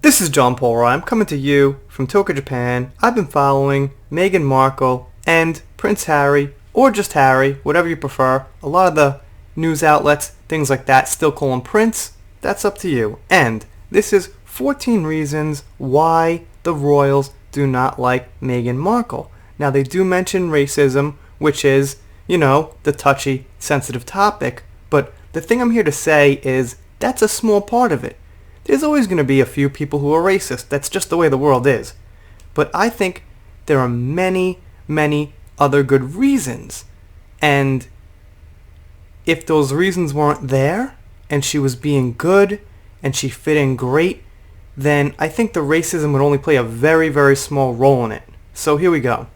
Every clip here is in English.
This is John Paul Rye. I'm coming to you from Tokyo, Japan. I've been following Meghan Markle and Prince Harry, or just Harry, whatever you prefer. A lot of the news outlets, things like that, still call him Prince. That's up to you. And this is 14 reasons why the royals do not like Meghan Markle. Now, they do mention racism, which is, the touchy, sensitive topic. But the thing I'm here to say is that's a small part of it. There's always going to be a few people who are racist. That's just the way the world is. But I think there are many, many other good reasons. And if those reasons weren't there, and she was being good, and she fit in great, then I think the racism would only play a very, very small role in it. So here we go.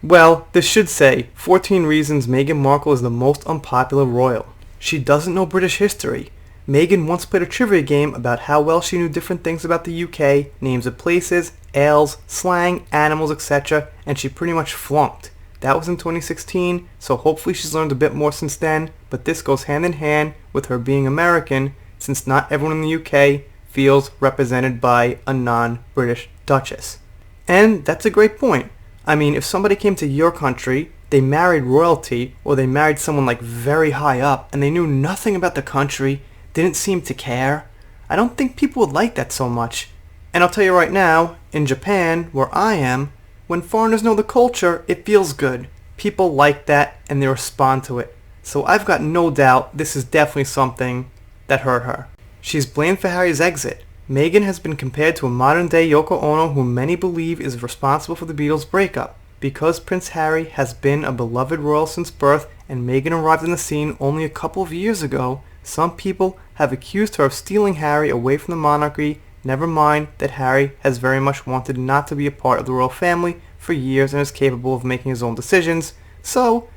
Well, this should say 14 reasons Meghan Markle is the most unpopular royal. She doesn't know British history. Meghan once played a trivia game about how well she knew different things about the UK, names of places, ales, slang, animals, etc., and she pretty much flunked. That was in 2016, so hopefully she's learned a bit more since then, but this goes hand in hand with her being American, since not everyone in the UK feels represented by a non-British duchess. And that's a great point. I mean, if somebody came to your country, they married royalty, or they married someone like very high up, and they knew nothing about the country, didn't seem to care, I don't think people would like that so much. And I'll tell you right now, in Japan, where I am, when foreigners know the culture, it feels good. People like that and they respond to it. So I've got no doubt this is definitely something that hurt her. She's blamed for Harry's exit. Meghan has been compared to a modern-day Yoko Ono who many believe is responsible for the Beatles' breakup. Because Prince Harry has been a beloved royal since birth and Meghan arrived on the scene only a couple of years ago, some people have accused her of stealing Harry away from the monarchy, never mind that Harry has very much wanted not to be a part of the royal family for years and is capable of making his own decisions. So,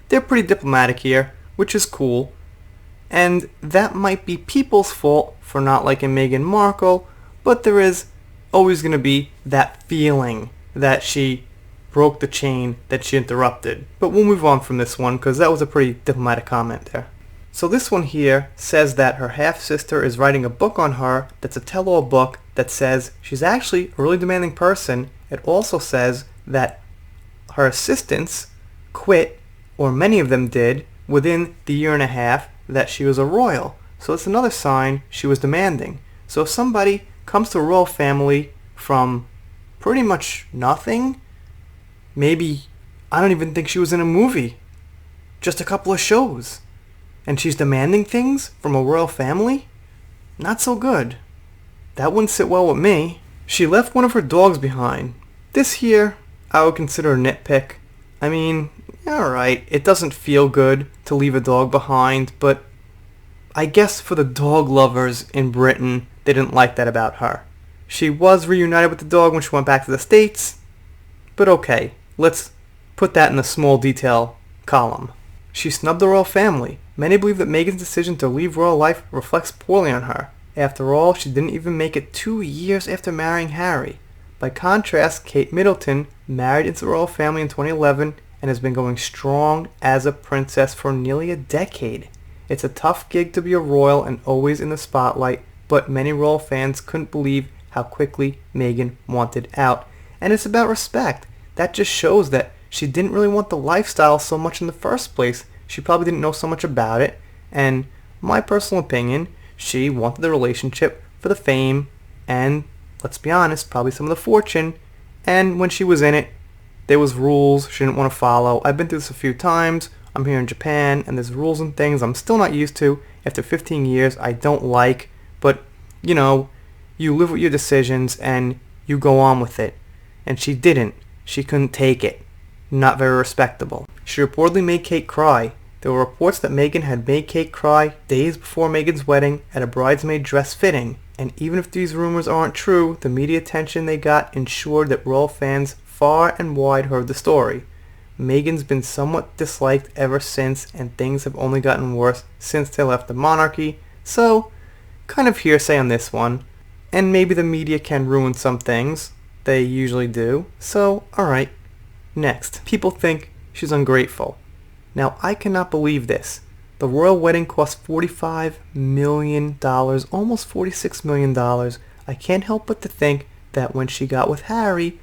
they're pretty diplomatic here, which is cool. And that might be people's fault for not liking Meghan Markle, but there is always going to be that feeling that she broke the chain that she interrupted. But we'll move on from this one because that was a pretty diplomatic comment there. So this one here says that her half-sister is writing a book on her that's a tell-all book that says she's actually a really demanding person. It also says that her assistants quit, or many of them did, within the year and a half that she was a royal. So it's another sign she was demanding. So if somebody comes to a royal family from pretty much nothing, maybe, I don't even think she was in a movie, just a couple of shows, and she's demanding things from a royal family? Not so good. That wouldn't sit well with me. She left one of her dogs behind. This here, I would consider a nitpick. I mean, alright, it doesn't feel good to leave a dog behind, but I guess for the dog lovers in Britain, they didn't like that about her. She was reunited with the dog when she went back to the States, but okay, let's put that in the small detail column. She snubbed the royal family. Many believe that Meghan's decision to leave royal life reflects poorly on her. After all, she didn't even make it 2 years after marrying Harry. By contrast, Kate Middleton married into the royal family in 2011 and has been going strong as a princess for nearly a decade. It's a tough gig to be a royal and always in the spotlight, but many royal fans couldn't believe how quickly Meghan wanted out. And it's about respect. That just shows that she didn't really want the lifestyle so much in the first place. She probably didn't know so much about it, and my personal opinion, she wanted the relationship for the fame and, let's be honest, probably some of the fortune, and when she was in it, there was rules she didn't want to follow. I've been through this a few times. I'm here in Japan, and there's rules and things I'm still not used to after 15 years I don't like, but, you live with your decisions and you go on with it, and she didn't. She couldn't take it. Not very respectable. She reportedly made Kate cry. There were reports that Meghan had made Kate cry days before Meghan's wedding at a bridesmaid dress fitting, and even if these rumors aren't true, the media attention they got ensured that royal fans far and wide heard the story. Meghan's been somewhat disliked ever since, and things have only gotten worse since they left the monarchy, so kind of hearsay on this one. And maybe the media can ruin some things. They usually do. So, alright. Next, people think she's ungrateful. Now, I cannot believe this. The royal wedding cost $45 million, almost $46 million. I can't help but to think that when she got with Harry,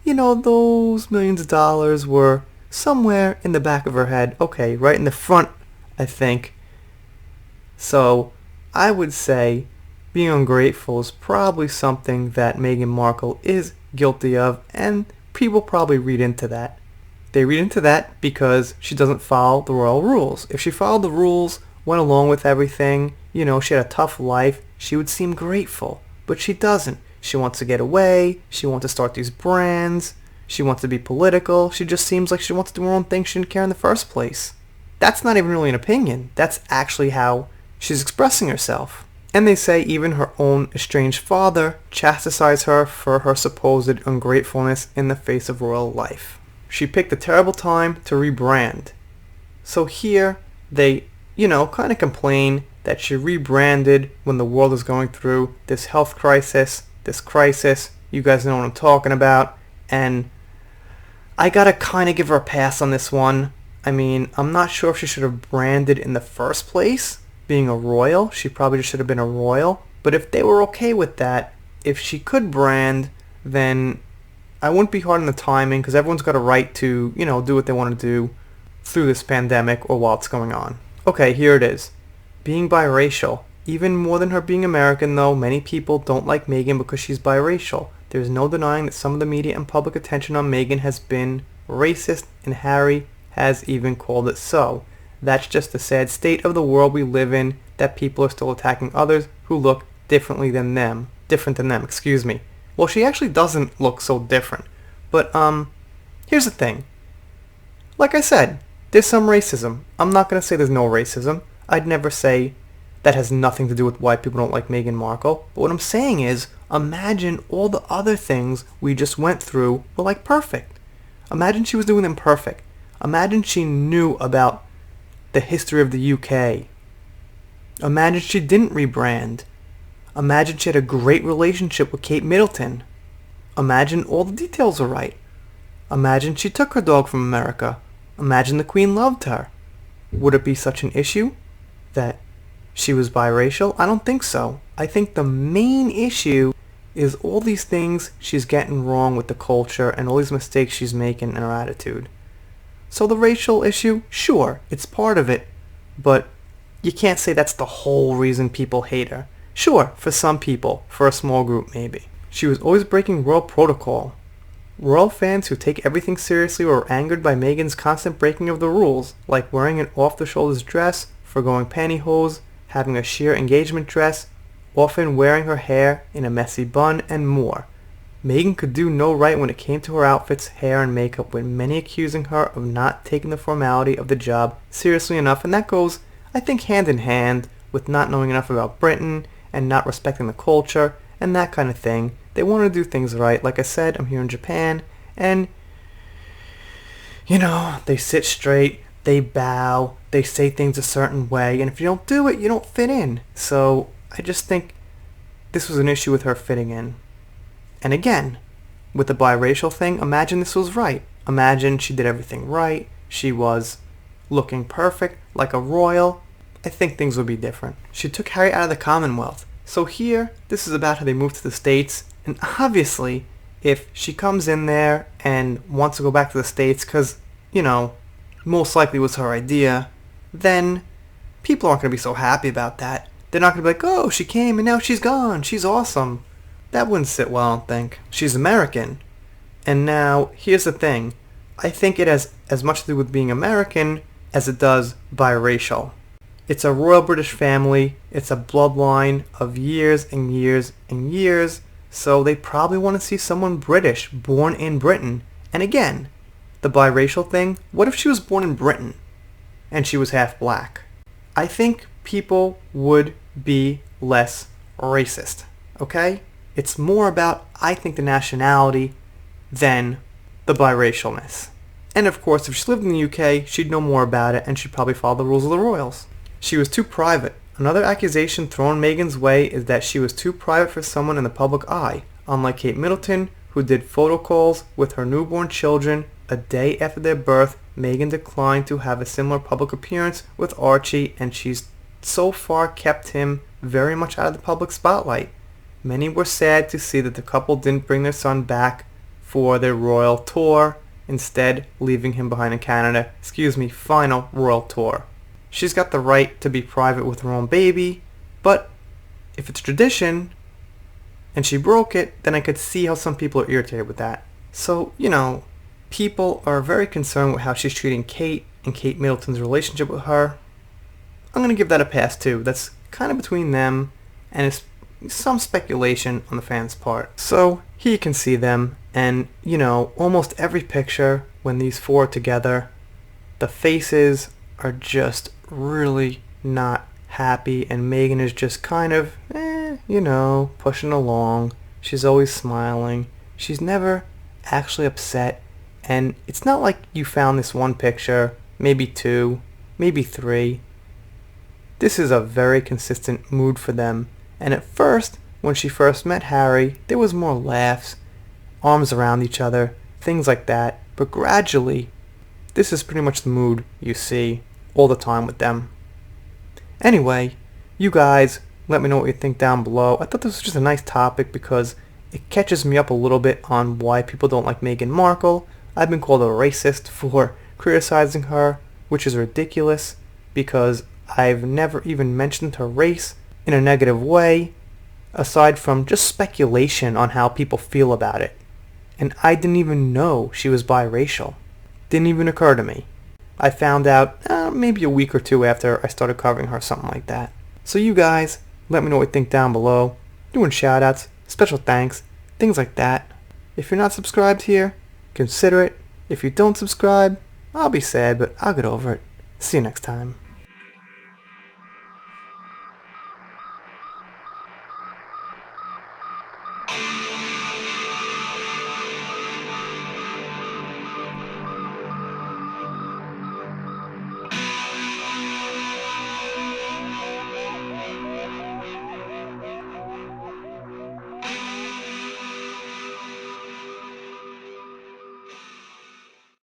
those millions of dollars were somewhere in the back of her head. Okay, right in the front, I think. So I would say being ungrateful is probably something that Meghan Markle is guilty of, and people probably read into that. They read into that because she doesn't follow the royal rules. If she followed the rules, went along with everything, she had a tough life, she would seem grateful. But she doesn't. She wants to get away, she wants to start these brands, she wants to be political, she just seems like she wants to do her own thing she didn't care in the first place. That's not even really an opinion, that's actually how she's expressing herself. And they say even her own estranged father chastised her for her supposed ungratefulness in the face of royal life. She picked a terrible time to rebrand. So here they, kind of complain that she rebranded when the world is going through this health crisis, this crisis. You guys know what I'm talking about. And I gotta kind of give her a pass on this one. I mean, I'm not sure if she should have branded in the first place. Being a royal, she probably just should have been a royal. But if they were okay with that, if she could brand, then I wouldn't be hard on the timing because everyone's got a right to, do what they want to do through this pandemic or while it's going on. Okay, here it is. Being biracial. Even more than her being American, though, many people don't like Meghan because she's biracial. There's no denying that some of the media and public attention on Meghan has been racist, and Harry has even called it so. That's just the sad state of the world we live in, that people are still attacking others who look different than them. Well, she actually doesn't look so different. But, here's the thing. Like I said, there's some racism. I'm not going to say there's no racism. I'd never say that has nothing to do with why people don't like Meghan Markle. But what I'm saying is, imagine all the other things we just went through were like perfect. Imagine she was doing them perfect. Imagine she knew about the history of the UK. Imagine she didn't rebrand. Imagine she had a great relationship with Kate Middleton. Imagine all the details were right. Imagine she took her dog from America. Imagine the Queen loved her. Would it be such an issue that she was biracial? I don't think so. I think the main issue is all these things she's getting wrong with the culture and all these mistakes she's making in her attitude. So the racial issue, sure, it's part of it, but you can't say that's the whole reason people hate her. Sure, for some people, for a small group maybe. She was always breaking royal protocol. Royal fans who take everything seriously were angered by Meghan's constant breaking of the rules, like wearing an off-the-shoulders dress, forgoing pantyhose, having a sheer engagement dress, often wearing her hair in a messy bun, and more. Meghan could do no right when it came to her outfits, hair, and makeup, with many accusing her of not taking the formality of the job seriously enough, and that goes, I think, hand in hand with not knowing enough about Britain and not respecting the culture and that kind of thing. They want to do things right. Like I said, I'm here in Japan, and, they sit straight, they bow, they say things a certain way, and if you don't do it, you don't fit in. So I just think this was an issue with her fitting in. And again, with the biracial thing, imagine this was right. Imagine she did everything right. She was looking perfect, like a royal. I think things would be different. She took Harry out of the Commonwealth. So here, this is about how they moved to the States. And obviously, if she comes in there and wants to go back to the States because, most likely was her idea, then people aren't going to be so happy about that. They're not going to be like, oh, she came and now she's gone. She's awesome. That wouldn't sit well, I don't think. She's American. And now, here's the thing. I think it has as much to do with being American as it does biracial. It's a royal British family. It's a bloodline of years and years and years. So they probably want to see someone British, born in Britain. And again, the biracial thing, what if she was born in Britain and she was half black? I think people would be less racist, okay? It's more about, I think, the nationality than the biracialness. And of course, if she lived in the UK, she'd know more about it and she'd probably follow the rules of the royals. She was too private. Another accusation thrown Meghan's way is that she was too private for someone in the public eye, unlike Kate Middleton, who did photo calls with her newborn children a day after their birth. Meghan declined to have a similar public appearance with Archie, and she's so far kept him very much out of the public spotlight. Many were sad to see that the couple didn't bring their son back for their royal tour, instead leaving him behind in Canada. Final royal tour. She's got the right to be private with her own baby, but if it's tradition and she broke it, then I could see how some people are irritated with that. So, people are very concerned with how she's treating Kate and Kate Middleton's relationship with her. I'm going to give that a pass too. That's kind of between them, and it's some speculation on the fans' part. So here you can see them, and almost every picture when these four are together, the faces are just really not happy, and Meghan is just kind of, pushing along. She's always smiling. She's never actually upset, and it's not like you found this one picture, maybe two, maybe three. This is a very consistent mood for them. And at first, when she first met Harry, there was more laughs, arms around each other, things like that. But gradually, this is pretty much the mood you see all the time with them. Anyway, you guys, let me know what you think down below. I thought this was just a nice topic because it catches me up a little bit on why people don't like Meghan Markle. I've been called a racist for criticizing her, which is ridiculous because I've never even mentioned her race in a negative way, aside from just speculation on how people feel about it. And I didn't even know she was biracial. Didn't even occur to me. I found out maybe a week or two after I started covering her, something like that. So you guys, let me know what you think down below. Doing shoutouts, special thanks, things like that. If you're not subscribed here, consider it. If you don't subscribe, I'll be sad, but I'll get over it. See you next time.